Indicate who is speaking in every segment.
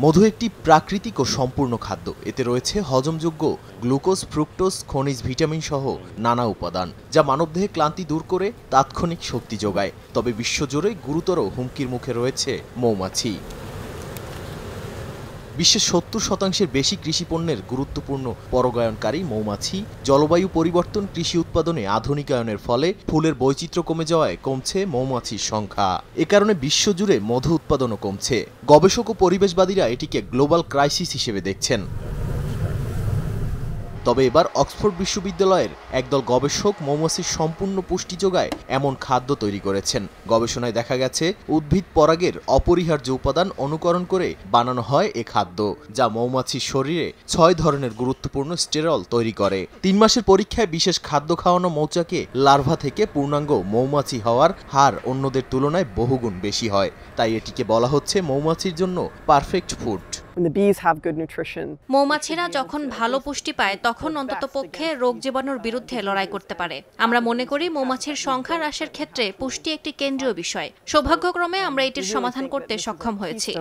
Speaker 1: মধু একটি প্রাকৃতিক ও সম্পূর্ণ খাদ্য। এতে রয়েছে হজমযোগ্য গ্লুকোজ, ফ্রুক্টোজ, খনিজ, ভিটামিন সহ নানা উপাদান, যা মানবদেহে ক্লান্তি দূর করে তাৎক্ষণিক শক্তি যোগায়। তবে বিশ্বজুড়ে গুরুতর হুমকির মুখে রয়েছে মৌমাছি। বিশ্বের ৭০% বেশি কৃষিপণ্যের গুরুত্বপূর্ণ পরাগায়নকারী মৌমাছি। জলবায়ু পরিবর্তন, কৃষি উৎপাদনে আধুনিকায়নের ফলে ফুলের বৈচিত্র্য কমে যাওয়ায় কমছে মৌমাছির সংখ্যা। এ কারণে বিশ্বজুড়ে মধু উৎপাদনও কমছে। গবেষক ও পরিবেশবাদীরা এটিকে গ্লোবাল ক্রাইসিস হিসেবে দেখছেন। তবে এবার অক্সফোর্ড বিশ্ববিদ্যালয়ের একদল গবেষক মৌমাছির সম্পূর্ণ পুষ্টি যোগায় এমন খাদ্য তৈরি করেছেন। গবেষণায় দেখা গেছে উদ্ভিদ পরাগের অপরিহার্য উপাদান অনুকরণ করে বানানো হয় এ খাদ্য, যা মৌমাছির শরীরে ৬ ধরনের গুরুত্বপূর্ণ স্টেরল তৈরি করে। ৩ মাসের পরীক্ষায় বিশেষ খাদ্য খাওয়ানো মৌচাকে লার্ভা থেকে পূর্ণাঙ্গ মৌমাছি হওয়ার হার অন্যদের তুলনায় বহুগুণ বেশি হয়। তাই এটিকে বলা হচ্ছে মৌমাছির জন্য পারফেক্ট ফুড।
Speaker 2: মৌমাছিরা যখন ভালো পুষ্টি পায় তখন অন্ততপক্ষে রোগ জীবাণুর বিরুদ্ধে লড়াই করতে পারে। আমরা মনে করি মৌমাছির সংখ্যা হ্রাসের ক্ষেত্রে পুষ্টি একটি কেন্দ্রীয় বিষয়। সৌভাগ্যক্রমে আমরা এটির সমাধান করতে সক্ষম হয়েছি।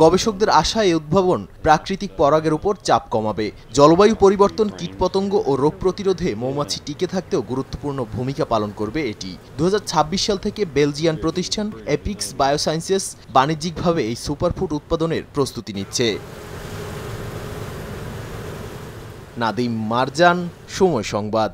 Speaker 1: গবেষকদের আশা এই উদ্ভাবন প্রাকৃতিক পরাগের উপর চাপ কমাবে। জলবায়ু পরিবর্তন, কীটপতঙ্গ ও রোগ প্রতিরোধে মৌমাছি টিকে থাকতেও গুরুত্বপূর্ণ ভূমিকা পালন করবে এটি। ২০২৬ সাল থেকে বেলজিয়ান প্রতিষ্ঠান এপিক্স বায়োসায়েন্সেস বাণিজ্যিকভাবে এই সুপারফুড উৎপাদনের প্রস্তুতি নিচ্ছে। নাদিম মারজান, সময় সংবাদ।